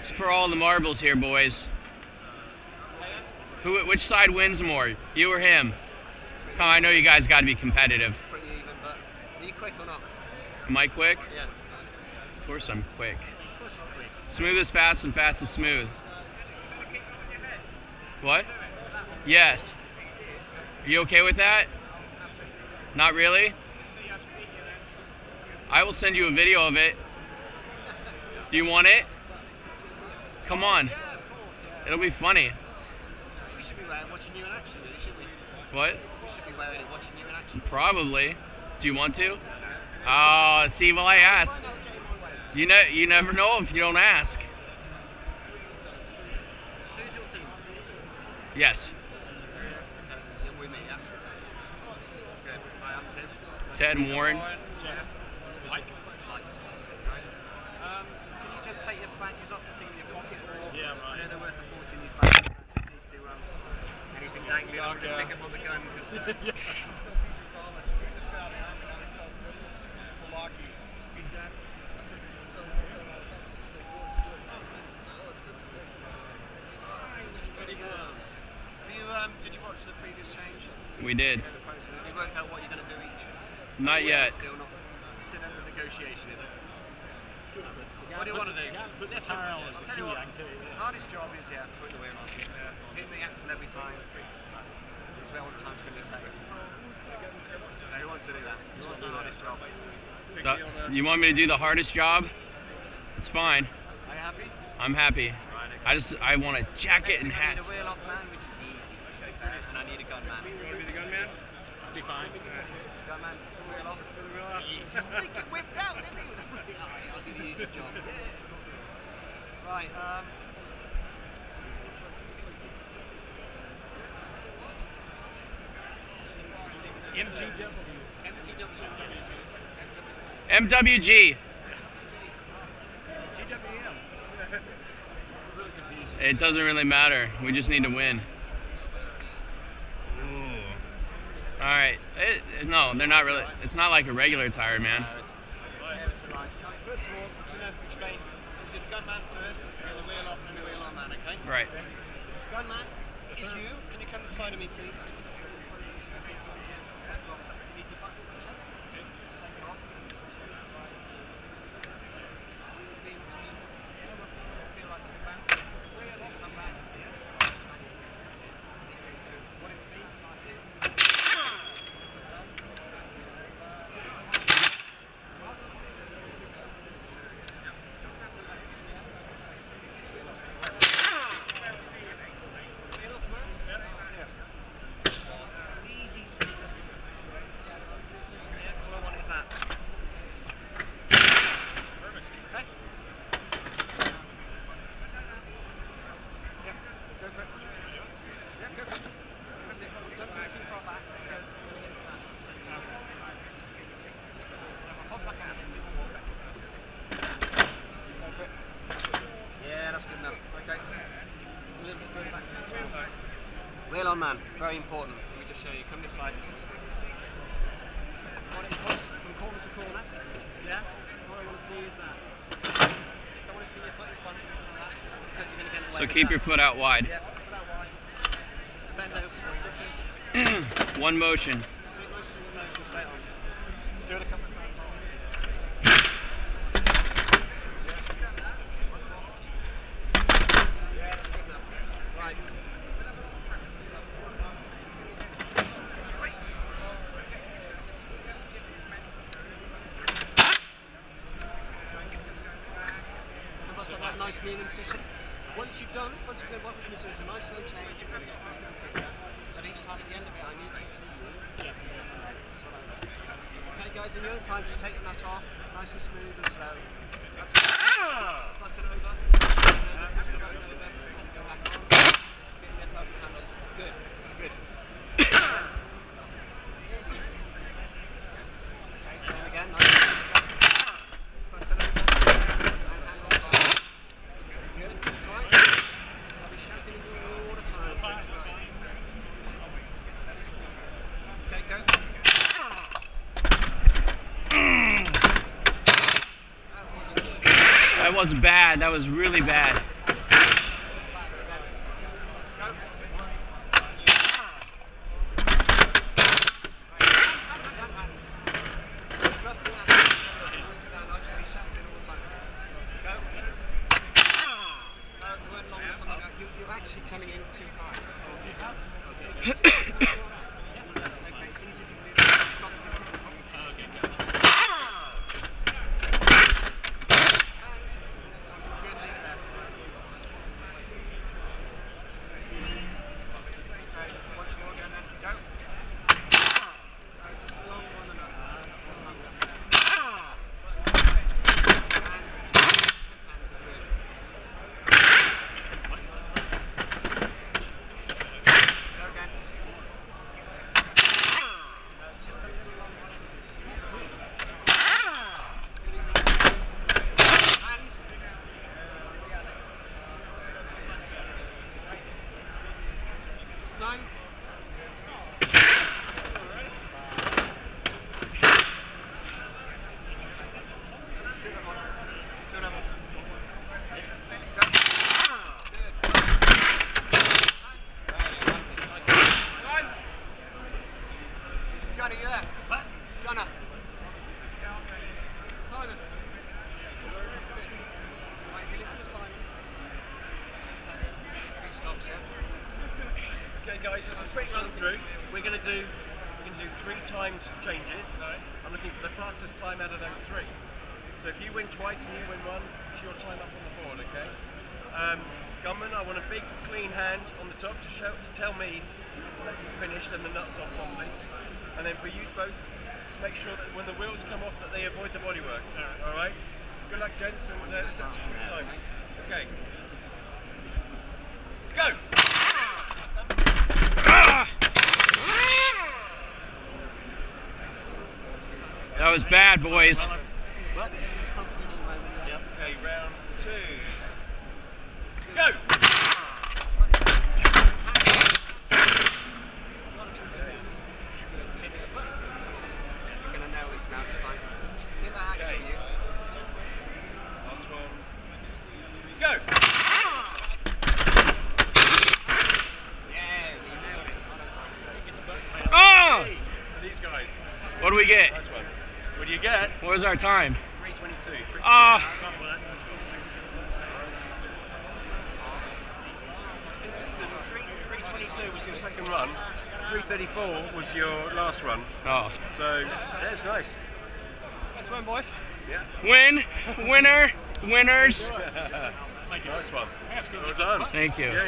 It's for all the marbles here, boys. Which side wins more, you or him? Come on, I know you guys got to be competitive. Pretty even, but are you quick or not? Am I quick? Yeah. Of course I'm quick. Of course you're quick. Smooth is fast and fast is smooth. What? Yes. Are you okay with that? Not really? I will send you a video of it. Do you want it? Come on. Yeah, of course, yeah. It'll be funny. We should be watching you in action, really, shouldn't we? What? We should be watching you in action. Probably. Do you want to? Oh, see, well, I asked. You never know if you don't ask. Who's your team? Yes. You're with me, yeah? Good. Hi, I'm Tim. Ted and Warren. Mike. Can you just take your badges off the thing in your pocket? Yeah, right. I know they're worth a fortune, these badges. I just need to, anything dangling, I can pick up on the gun. Did you watch the previous change? We did. Have you worked out what you're going to do each? Not yet. Still not still under negotiation, is it? What do you want to do? Listen, I'll tell you what, hardest job is, putting the wheel on. Hitting the axle every time. This is where all the time's going to be saved. So who wants to do that? Who wants the hardest job? You want me to do the hardest job? It's fine. Are you happy? I'm happy. Right, okay. I want a jacket and I need hats. a wheel off man, which is easy. And I need a gun man. You want to be the gun man? Be fine. Gun man, wheel off. He get whipped out, didn't he? I'll do the easy job. Right, MWG. It doesn't really matter. We just need to win. All right. No, they're not really. It's not like a regular tire, man. First of all, explain. Do the gun man first, and the wheel off, and the wheel on man, okay? Right. Gun man, is you. Can you come this side of me, please? Wheel on man, very important. Let me just show you. Come this side. What it was from corner to corner. Yeah. What I want to see is that. I want to see your foot in front because you're going to get in the way. So keep your foot out wide. Yeah, foot out wide. Just bend over. One motion. Take most of the motion straight on. Do it a couple of times. Yeah, that's good enough. Right. Nice kneeling position. Once you've done, what we're going to do is a nice slow change. We're going to get quicker and quicker. But each time at the end of it, I need to see you. Okay, guys, in your own time, just take the nut off, nice and smooth and slow. That's it. Button over. Go back on. Good. Good. Okay, same again. Nice. Button over. That wasn't bad. That was really bad. 3 timed changes. I'm looking for the fastest time out of those 3. So if you win twice and you win 1, it's your time up on the board, okay? Gunman, I want a big clean hand on the top to tell me that you finished and the nuts on properly. And then for you both to make sure that when the wheels come off that they avoid the bodywork. Alright? Good luck, gents, and let's set some quick times. Okay. Go! Ah! That was bad, boys. Okay, round 2. Go! Okay. Last one. Go! Oh! Hey, to these guys. What do we get? Nice one. What do you get? What was our time? 3:22. Ah! 3:22 was your second run. 3:34 was your last run. Oh. So that's nice. Nice one, boys. Yeah. Winner, winners. Nice one. That's good. Well done. Thank you. Yeah, yeah.